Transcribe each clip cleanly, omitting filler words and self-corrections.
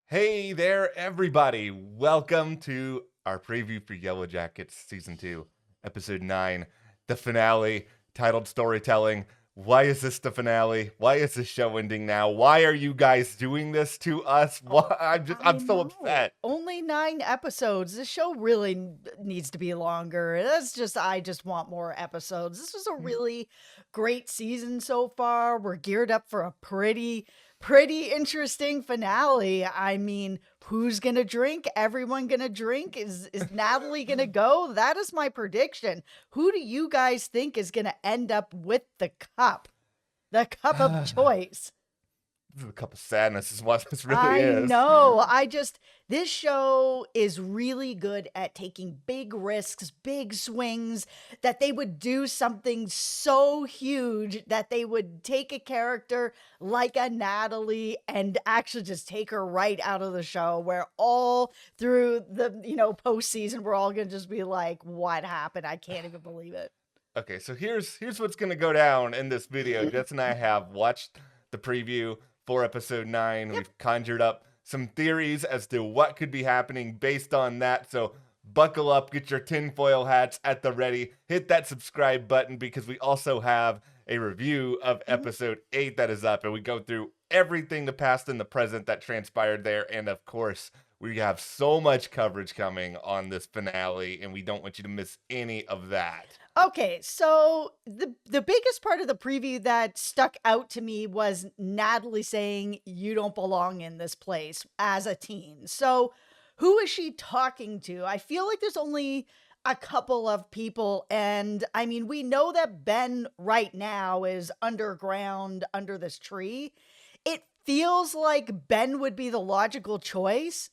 Hey there, everybody. Welcome to our preview for Yellowjackets Season 2, Episode 9, the finale, titled Storytelling. Why is this the finale? Why is this show ending now? Why are you guys doing this to us? Why? I'm I so know. upset. Only 9 episodes. This show really needs to be longer. I just want more episodes. This was a really great season so far. We're geared up for a pretty interesting finale. I mean, who's going to drink? Everyone going to drink? Is Natalie going to go? That is my prediction. Who do you guys think is going to end up with the cup? The cup of choice. This is a cup of sadness, is what this really I is. know. This show is really good at taking big risks, big swings, that they would do something so huge that they would take a character like a Natalie and actually just take her right out of the show, where all through the, postseason, we're all going to just be like, what happened? I can't even believe it. Okay, so here's what's gonna go down in this video. Jess and I have watched the preview for episode 9. Yep. We've conjured up some theories as to what could be happening based on that. So buckle up, get your tinfoil hats at the ready, hit that subscribe button because we also have a review of Mhm. episode 8 that is up, and we go through everything the past and the present that transpired there. And of course, we have so much coverage coming on this finale, and we don't want you to miss any of that. Okay, so the biggest part of the preview that stuck out to me was Natalie saying you don't belong in this place as a teen. So who is she talking to? I feel like there's only a couple of people, and I mean, we know that Ben right now is underground under this tree. It feels like Ben would be the logical choice.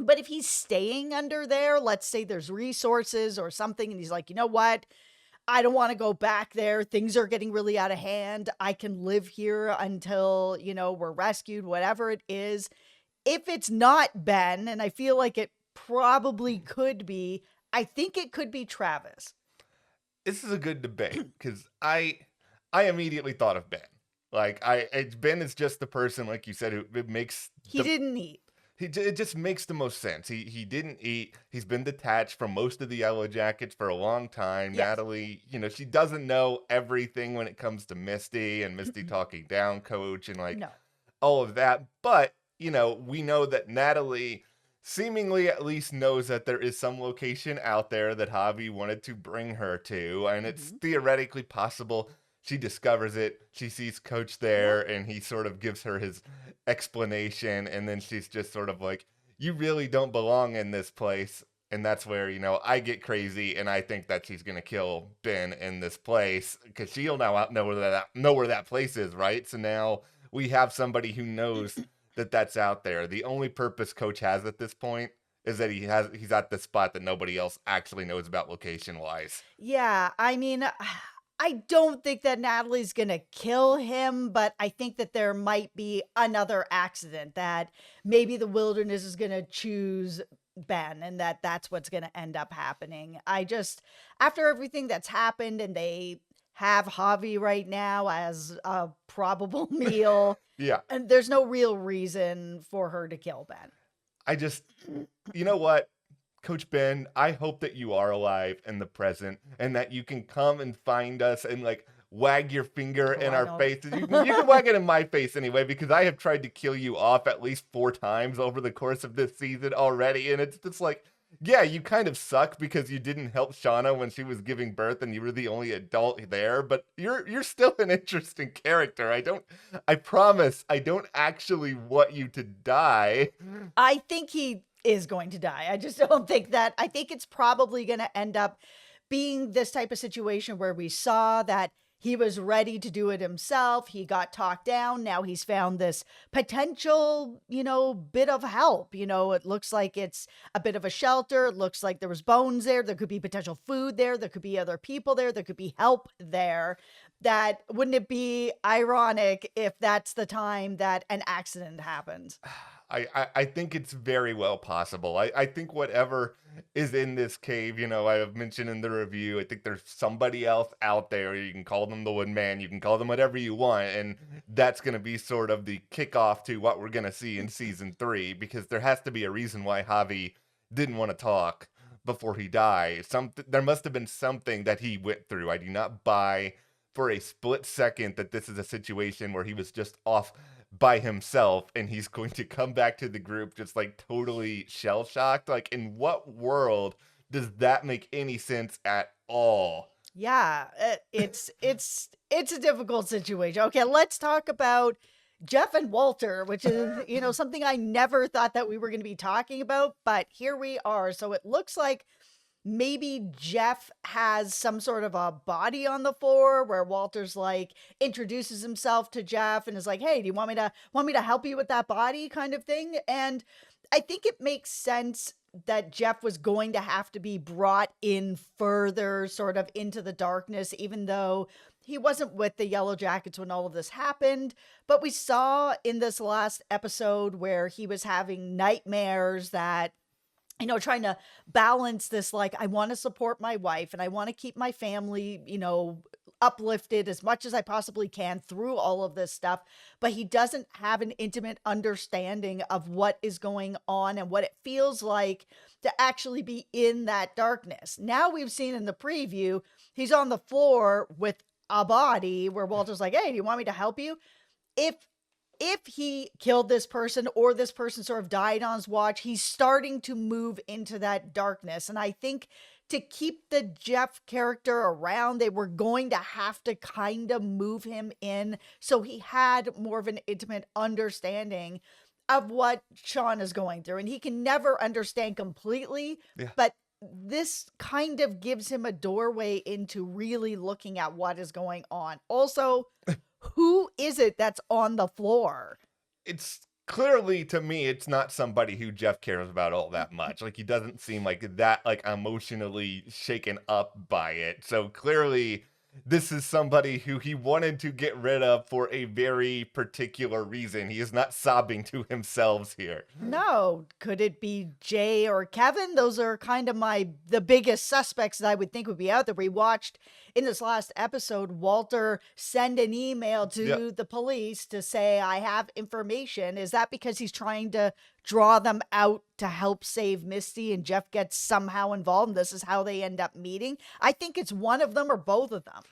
But if he's staying under there, let's say there's resources or something, and he's like, you know what? I don't want to go back there. Things are getting really out of hand. I can live here until, we're rescued, whatever it is. If it's not Ben, and I feel like it probably could be, I think it could be Travis. This is a good debate because I immediately thought of Ben. Ben is just the person, like you said, who it makes He the didn't eat. it just makes the most sense. He didn't eat. He's been detached from most of the Yellowjackets for a long time. Yes. Natalie, she doesn't know everything when it comes to Misty and Misty Mm-mm. talking down coach and like No. all of that. But, we know that Natalie seemingly at least knows that there is some location out there that Javi wanted to bring her to. And it's Hmm. theoretically possible she discovers it. She sees Coach Yeah. there and he sort of gives her his explanation. And then she's just sort of like, you really don't belong in this place. And that's where, I get crazy and I think that she's going to kill Ben in this place because she'll now know where that place is, right? So now we have somebody who knows that that's out there. The only purpose Coach has at this point is that he's at the spot that nobody else actually knows about location wise. Yeah. I mean, I don't think that Natalie's gonna kill him, but I think that there might be another accident that maybe the wilderness is gonna choose Ben and that's what's gonna end up happening. After everything that's happened and they have Javi right now as a probable meal, Yeah, and there's no real reason for her to kill Ben. I just, you know what, Coach Ben, I hope that you are alive in the present and that you can come and find us and like wag your finger Oh, in I our know. faces. You can wag it in my face anyway because I have tried to kill you off at least 4 times over the course of this season already, and it's just like, yeah, you kind of suck because you didn't help Shauna when she was giving birth and you were the only adult there, but you're still an interesting character. I promise I don't actually want you to die. I think he is going to die. I just don't think that. I think it's probably going to end up being this type of situation where we saw that he was ready to do it himself. He got talked down. Now he's found this potential, bit of help. It looks like it's a bit of a shelter. It looks like there was bones there. There could be potential food there. There could be other people there. There could be help there. That wouldn't it be ironic if that's the time that an accident happens? I think it's very well possible. I think whatever is in this cave, I have mentioned in the review, I think there's somebody else out there. You can call them the Woodman, you can call them whatever you want, and that's going to be sort of the kickoff to what we're going to see in season 3, because there has to be a reason why Javi didn't want to talk before he died. There must have been something that he went through. I do not buy for a split second that this is a situation where he was just off by himself and he's going to come back to the group just like totally shell shocked. Like, in what world does that make any sense at all? Yeah, it's a difficult situation. Okay, let's talk about Jeff and Walter, which is, something I never thought that we were going to be talking about, but here we are. So it looks like maybe Jeff has some sort of a body on the floor where Walter's like introduces himself to Jeff and is like, "Hey, do you want me to help you with that body?" kind of thing. And I think it makes sense that Jeff was going to have to be brought in further sort of into the darkness, even though he wasn't with the Yellowjackets when all of this happened. But we saw in this last episode where he was having nightmares that, trying to balance this, like, I want to support my wife and I want to keep my family, uplifted as much as I possibly can through all of this stuff. But he doesn't have an intimate understanding of what is going on and what it feels like to actually be in that darkness. Now we've seen in the preview, he's on the floor with a body where Walter's like, "Hey, do you want me to help you?" If he killed this person or this person sort of died on his watch, he's starting to move into that darkness. And I think to keep the Jeff character around, they were going to have to kind of move him in so he had more of an intimate understanding of what Sean is going through. And he can never understand completely, Yeah. but this kind of gives him a doorway into really looking at what is going on. Also, who is it that's on the floor? It's clearly, to me, it's not somebody who Jeff cares about all that much. Like, he doesn't seem like that, like, emotionally shaken up by it. So clearly this is somebody who he wanted to get rid of for a very particular reason. He is not sobbing to himself here. No, could it be Jay or Kevin? Those are kind of the biggest suspects that I would think would be out there. We watched in this last episode Walter send an email to the police to say, "I have information." Is that because he's trying to draw them out to help save Misty and Jeff gets somehow involved and this is how they end up meeting? I think it's one of them or both of them.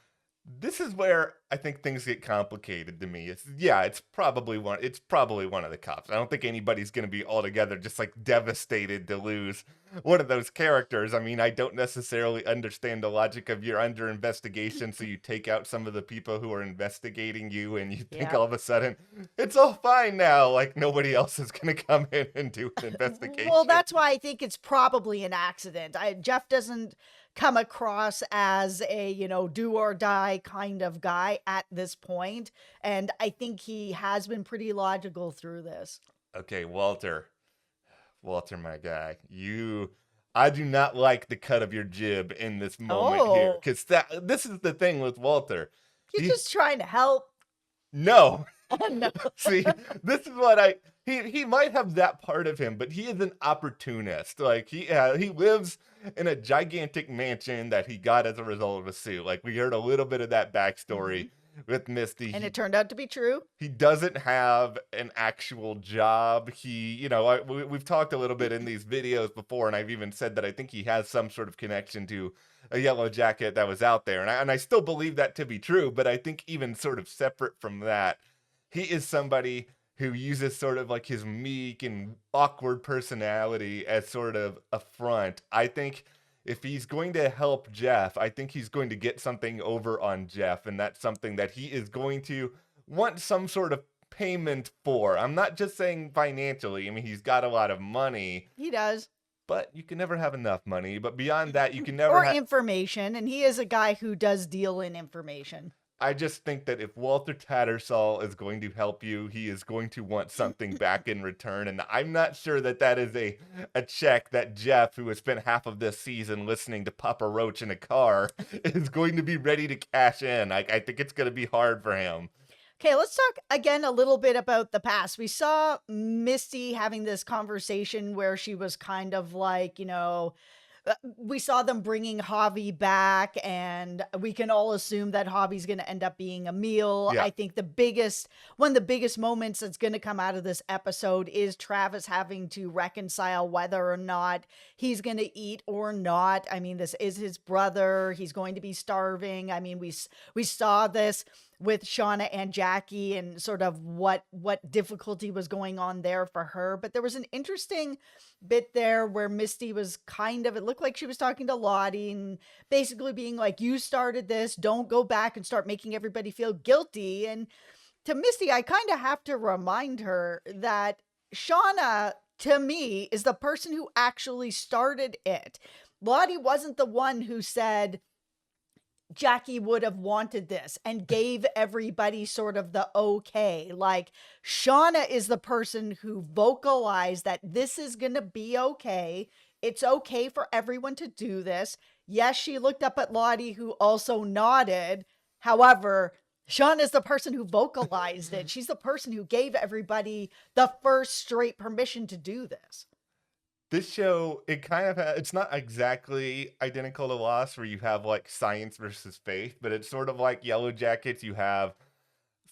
This is where I think things get complicated to me. It's probably one of the cops. I don't think anybody's going to be altogether just like devastated to lose one of those characters. I mean, I don't necessarily understand the logic of you're under investigation, so you take out some of the people who are investigating you and you think all of a sudden it's all fine now, like nobody else is going to come in and do an investigation. Well, that's why I think it's probably an accident. Jeff doesn't come across as a, do or die kind of guy at this point. And I think he has been pretty logical through this. Okay, Walter, my guy, I do not like the cut of your jib in this moment here. Because this is the thing with Walter. He's just trying to help. No. No. See, this is what he might have that part of him, but he is an opportunist. Like, he lives in a gigantic mansion that he got as a result of a suit. Like, we heard a little bit of that backstory with Misty. And it turned out to be true. He doesn't have an actual job. We've talked a little bit in these videos before, and I've even said that I think he has some sort of connection to a yellow jacket that was out there. And I still believe that to be true, but I think even sort of separate from that, he is somebody who uses sort of like his meek and awkward personality as sort of a front. I think if he's going to help Jeff, I think he's going to get something over on Jeff, and that's something that he is going to want some sort of payment for. I'm not just saying financially. I mean, he's got a lot of money. He does. But you can never have enough money. But beyond that, you can never or information, and he is a guy who does deal in information. I just think that if Walter Tattersall is going to help you, he is going to want something back in return. And I'm not sure that that is a check that Jeff, who has spent half of this season listening to Papa Roach in a car, is going to be ready to cash in. I think it's going to be hard for him. Okay, let's talk again a little bit about the past. We saw Misty having this conversation where she was kind of like, we saw them bringing Javi back, and we can all assume that Javi's going to end up being a meal. Yeah. I think one of the biggest moments that's going to come out of this episode is Travis having to reconcile whether or not he's going to eat or not. I mean, this is his brother. He's going to be starving. I mean, we saw this with Shauna and Jackie and sort of what difficulty was going on there for her. But there was an interesting bit there where Misty was it looked like she was talking to Lottie and basically being like, you started this, don't go back and start making everybody feel guilty. And to Misty, I kind of have to remind her that Shauna, to me, is the person who actually started it. Lottie wasn't the one who said, Jackie would have wanted this and gave everybody sort of the okay. Like, Shauna is the person who vocalized that this is going to be okay. It's okay for everyone to do this. Yes, she looked up at Lottie, who also nodded. However, Shauna is the person who vocalized it. She's the person who gave everybody the first straight permission to do this. This show, it kind of it's not exactly identical to Lost, where you have like science versus faith, but it's sort of like Yellowjackets. You have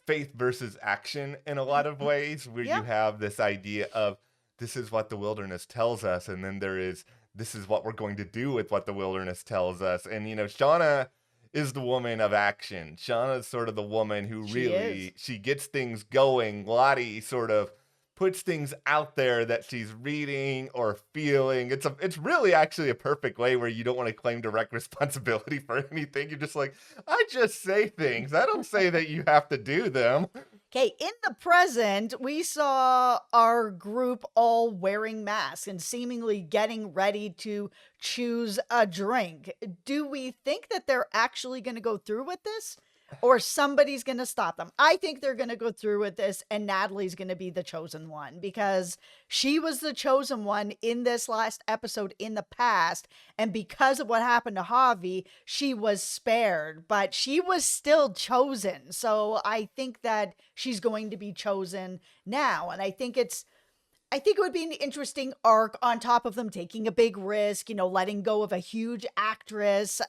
faith versus action in a lot of ways, where Yeah. you have this idea of this is what the wilderness tells us, and then there is this is what we're going to do with what the wilderness tells us. And Shauna is the woman of action. Shauna is sort of the woman who she gets things going. Lottie sort of puts things out there that she's reading or feeling. It's really actually a perfect way where you don't want to claim direct responsibility for anything. You're just like, I just say things. I don't say that you have to do them. Okay, in the present, we saw our group all wearing masks and seemingly getting ready to choose a drink. Do we think that they're actually going to go through with this? Or somebody's going to stop them? I think they're going to go through with this, and Natalie's going to be the chosen one because she was the chosen one in this last episode in the past. And because of what happened to Javi, she was spared, but she was still chosen. So I think that she's going to be chosen now. And I think it would be an interesting arc on top of them taking a big risk, letting go of a huge actress.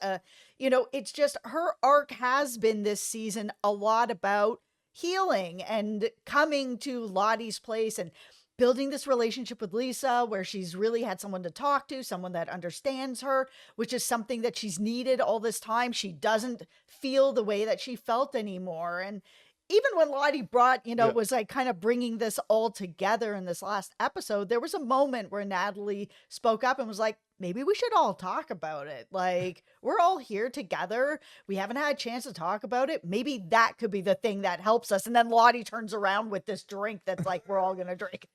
It's just her arc has been this season a lot about healing and coming to Lottie's place and building this relationship with Lisa where she's really had someone to talk to, someone that understands her, which is something that she's needed all this time. She doesn't feel the way that she felt anymore. And even when Lottie was like kind of bringing this all together in this last episode, there was a moment where Natalie spoke up and was like, maybe we should all talk about it. Like, we're all here together. We haven't had a chance to talk about it. Maybe that could be the thing that helps us. And then Lottie turns around with this drink that's like, we're all going to drink.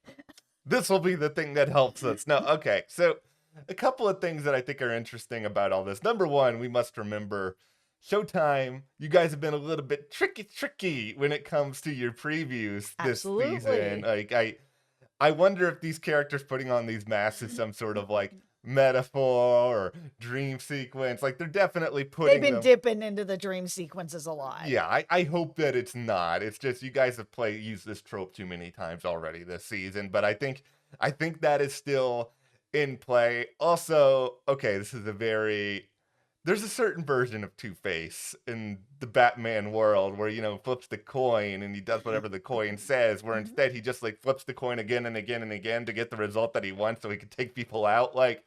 This will be the thing that helps us. No, okay. So a couple of things that I think are interesting about all this. Number one, we must remember Showtime, you guys have been a little bit tricky when it comes to your previews this season. Like, I wonder if these characters putting on these masks is some sort of like metaphor or dream sequence. Like, they're definitely putting They've been dipping into the dream sequences a lot. Yeah, I hope that it's not. It's just you guys have used this trope too many times already this season. But I think that is still in play. Also, okay, there's a certain version of Two-Face in the Batman world where, flips the coin and he does whatever the coin says, where instead he just like flips the coin again and again and again to get the result that he wants so he can take people out. Like,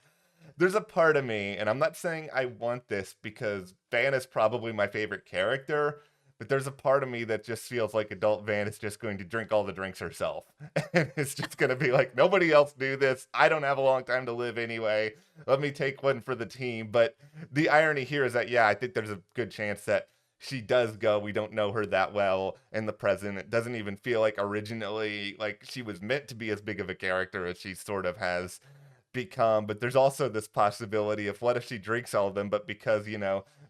there's a part of me, and I'm not saying I want this because Van is probably my favorite character, but there's a part of me that just feels like adult Van is just going to drink all the drinks herself. And it's just going to be like, nobody else do this. I don't have a long time to live anyway. Let me take one for the team. But the irony here is that, yeah, I think there's a good chance that she does go. We don't know her that well in the present. It doesn't even feel like originally, like she was meant to be as big of a character as she sort of has become. But there's also this possibility of what if she drinks all of them, but because,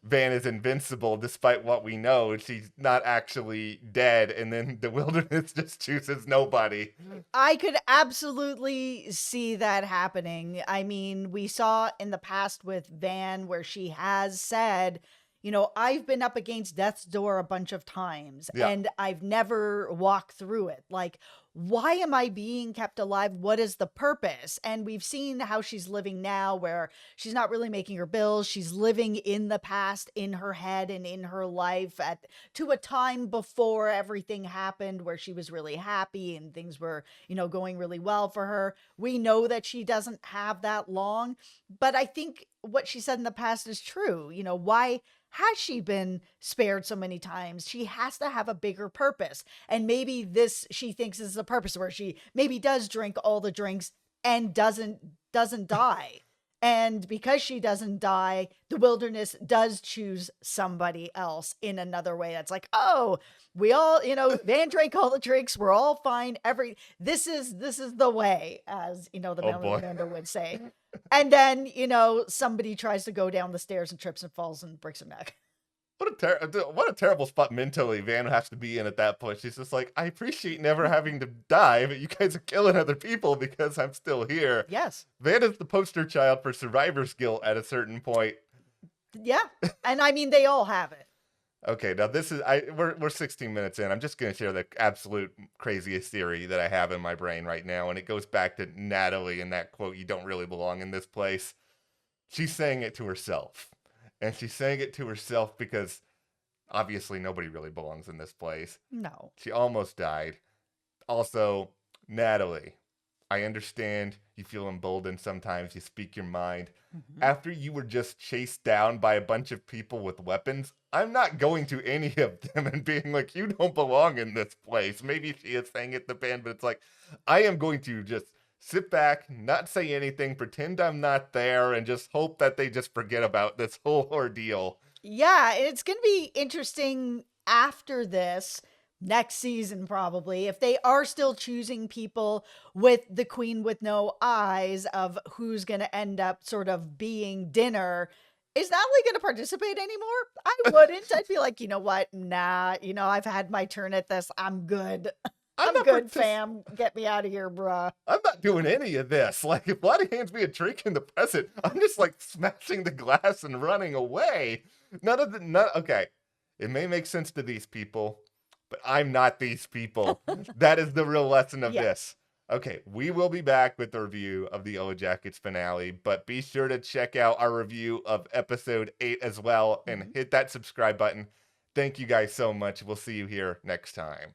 Van is invincible despite what we know, she's not actually dead, and then the wilderness just chooses nobody. I could absolutely see that happening. I mean, we saw in the past with Van where she has said, I've been up against death's door a bunch of times Yeah. and I've never walked through it. Like, why am I being kept alive? What is the purpose? And we've seen how she's living now, where she's not really making her bills. She's living in the past, in her head and in her life to a time before everything happened, where she was really happy and things were, going really well for her. We know that she doesn't have that long, but I think what she said in the past is true. Why has she been spared so many times? She has to have a bigger purpose. And maybe this she thinks is the purpose, where she maybe does drink all the drinks and doesn't die. And because she doesn't die, the wilderness does choose somebody else in another way. That's like, oh, we all, Van drank all the drinks. We're all fine. This is the way, as the Oh mountain boy. commander would say. And then, somebody tries to go down the stairs and trips and falls and breaks her neck. What a terrible spot mentally Van has to be in at that point. She's just like, I appreciate never having to die, but you guys are killing other people because I'm still here. Yes. Van is the poster child for survivor's guilt at a certain point. Yeah. And I mean, they all have it. Okay, now this is we're 16 minutes in. I'm just gonna share the absolute craziest theory that I have in my brain right now, and it goes back to Natalie and that quote, "You don't really belong in this place." She's saying it to herself. And she's saying it to herself because obviously nobody really belongs in this place. No. She almost died. Also, Natalie, I understand you feel emboldened sometimes, you speak your mind. Mhm. After you were just chased down by a bunch of people with weapons, I'm not going to any of them and being like, you don't belong in this place. Maybe she is saying it to Ben, but it's like, I am going to just sit back, not say anything, pretend I'm not there, and just hope that they just forget about this whole ordeal. Yeah, it's going to be interesting after this, next season probably, if they are still choosing people with the queen with no eyes of who's going to end up sort of being dinner. Is Natalie going to participate anymore? I wouldn't. I'd be like, you know what? Nah, I've had my turn at this. I'm good. I'm I'm not good, partic- fam. Get me out of here, bruh. I'm not doing any of this. Like, if Lottie hands me a drink in the present, I'm just like smashing the glass and running away. Okay. It may make sense to these people, but I'm not these people. That is the real lesson of Yeah. this. Okay, we will be back with the review of the Yellowjackets finale, but be sure to check out our review of episode 8 as well and hit that subscribe button. Thank you guys so much. We'll see you here next time.